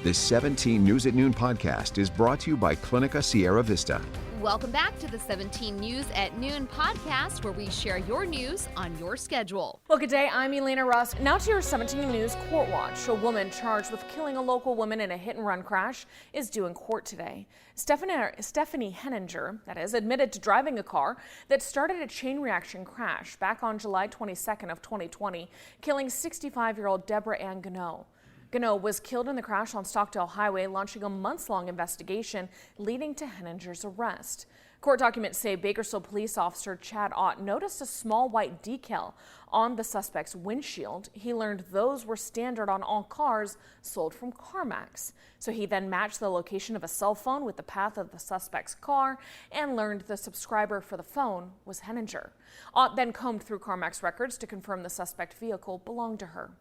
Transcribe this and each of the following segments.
This 17 News at Noon podcast is brought to you by Clinica Sierra Vista. Welcome back to the 17 News at Noon podcast, where we share your news on your schedule. Well, good day. I'm Elena Russ. Now to your 17 News Court Watch. A woman charged with killing a local woman in a hit-and-run crash is due in court today. Stephanie Henninger, that is, admitted to driving a car that started a chain reaction crash back on July 22nd of 2020, killing 65-year-old Deborah Ann Gano. Gano was killed in the crash on Stockdale Highway, launching a months-long investigation leading to Henninger's arrest. Court documents say Bakersfield police officer Chad Ott noticed a small white decal on the suspect's windshield. He learned those were standard on all cars sold from CarMax. So he then matched the location of a cell phone with the path of the suspect's car and learned the subscriber for the phone was Henninger. Ott then combed through CarMax records to confirm the suspect vehicle belonged to her.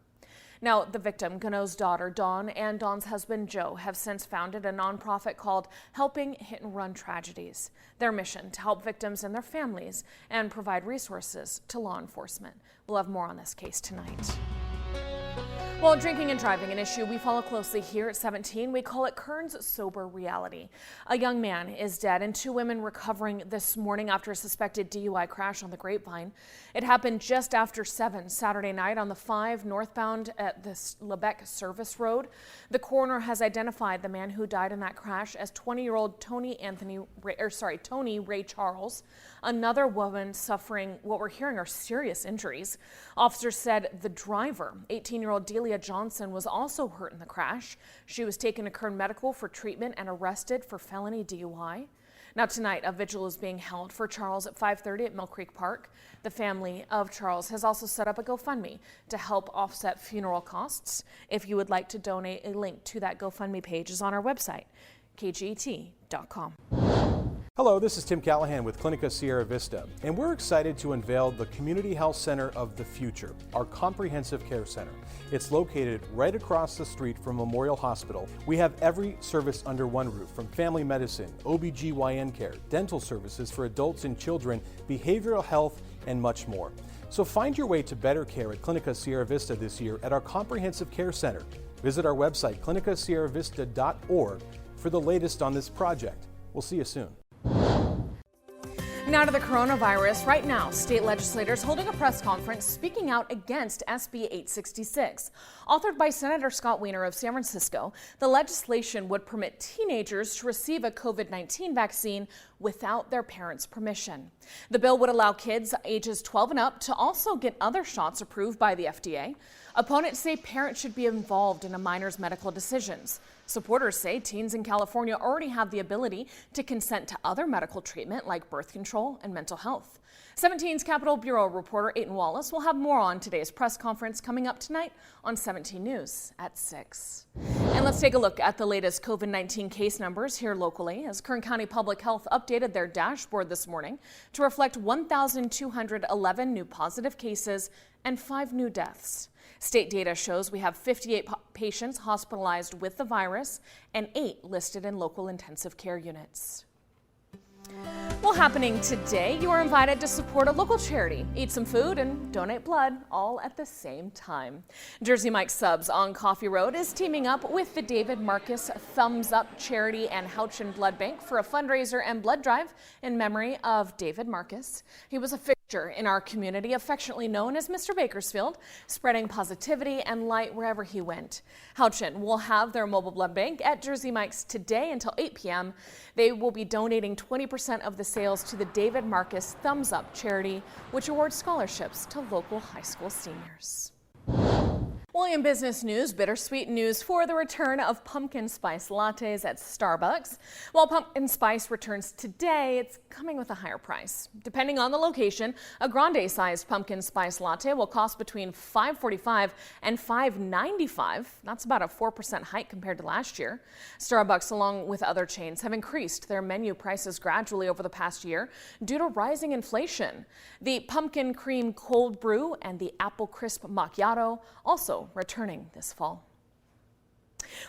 Now, the victim, Gano's daughter, Dawn, and Dawn's husband, Joe, have since founded a nonprofit called Helping Hit-and-Run Tragedies. Their mission to help victims and their families and provide resources to law enforcement. We'll have more on this case tonight. Well, drinking and driving, an issue we follow closely here at 17. We call it Kern's Sober Reality. A young man is dead and two women recovering this morning after a suspected DUI crash on the Grapevine. It happened just after 7 Saturday night on the 5 northbound at the Lebec Service Road. The coroner has identified the man who died in that crash as 20-year-old Tony Ray Charles. Another woman suffering what we're hearing are serious injuries. Officers said the driver, 18-year-old Delia Johnson, was also hurt in the crash. She was taken to Kern Medical for treatment and arrested for felony DUI. Now tonight, a vigil is being held for Charles at 5:30 at Mill Creek Park. The family of Charles has also set up a GoFundMe to help offset funeral costs. If you would like to donate, a link to that GoFundMe page is on our website, kget.com. Hello, this is Tim Callahan with Clinica Sierra Vista, and we're excited to unveil the Community Health Center of the Future, our comprehensive care center. It's located right across the street from Memorial Hospital. We have every service under one roof, from family medicine, OBGYN care, dental services for adults and children, behavioral health, and much more. So find your way to better care at Clinica Sierra Vista this year at our comprehensive care center. Visit our website, clinicasierravista.org, for the latest on this project. We'll see you soon. Now to the coronavirus. Right now, state legislators holding a press conference speaking out against SB 866. Authored by Senator Scott Wiener of San Francisco, the legislation would permit teenagers to receive a COVID-19 vaccine without their parents' permission. The bill would allow kids ages 12 and up to also get other shots approved by the FDA. Opponents say parents should be involved in a minor's medical decisions. Supporters say teens in California already have the ability to consent to other medical treatment like birth control and mental health. 17's Capitol Bureau reporter Aiton Wallace will have more on today's press conference coming up tonight on 17 News at 6. And let's take a look at the latest COVID-19 case numbers here locally as Kern County Public Health updated their dashboard this morning to reflect 1,211 new positive cases and 5 new deaths. State data shows we have 58 patients hospitalized with the virus and 8 listed in local intensive care units. Well, happening today, you are invited to support a local charity, eat some food, and donate blood, all at the same time. Jersey Mike's Subs on Coffee Road is teaming up with the David Marcus Thumbs Up Charity and Houchin Blood Bank for a fundraiser and blood drive in memory of David Marcus. He was a fixture in our community, affectionately known as Mr. Bakersfield, spreading positivity and light wherever he went. Houchin will have their mobile blood bank at Jersey Mike's today until 8 p.m. They will be donating 20% of the sales to the David Marcus Thumbs Up charity, which awards scholarships to local high school seniors. Well, in business news, bittersweet news for the return of pumpkin spice lattes at Starbucks. While pumpkin spice returns today, it's coming with a higher price. Depending on the location, a grande-sized pumpkin spice latte will cost between $5.45 and $5.95. That's about a 4% hike compared to last year. Starbucks, along with other chains, have increased their menu prices gradually over the past year due to rising inflation. The pumpkin cream cold brew and the apple crisp macchiato also returning this fall.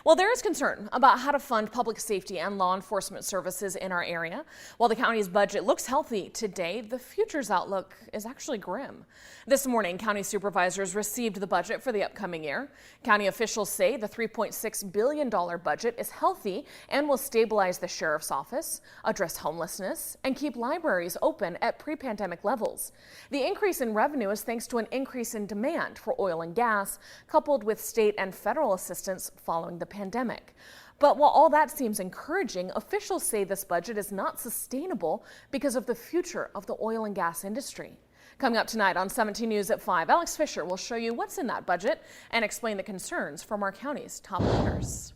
Well, there is concern about how to fund public safety and law enforcement services in our area. While the county's budget looks healthy today, the future's outlook is actually grim. This morning, county supervisors received the budget for the upcoming year. County officials say the $3.6 billion budget is healthy and will stabilize the sheriff's office, address homelessness, and keep libraries open at pre-pandemic levels. The increase in revenue is thanks to an increase in demand for oil and gas, coupled with state and federal assistance following the pandemic. But while all that seems encouraging, officials say this budget is not sustainable because of the future of the oil and gas industry. Coming up tonight on 17 News at 5, Alex Fisher will show you what's in that budget and explain the concerns from our county's top leaders.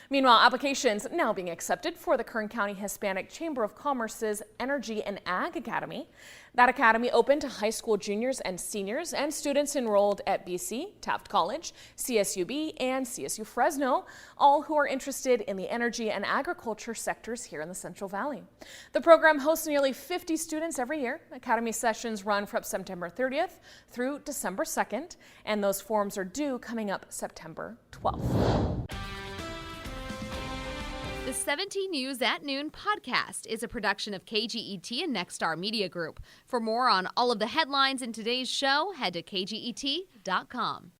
Meanwhile, applications now being accepted for the Kern County Hispanic Chamber of Commerce's Energy and Ag Academy. That academy open to high school juniors and seniors and students enrolled at BC, Taft College, CSUB, and CSU Fresno, all who are interested in the energy and agriculture sectors here in the Central Valley. The program hosts nearly 50 students every year. Academy sessions run from September 30th through December 2nd, and those forms are due coming up September 12th. The 17 News at Noon podcast is a production of KGET and Nexstar Media Group. For more on all of the headlines in today's show, head to kget.com.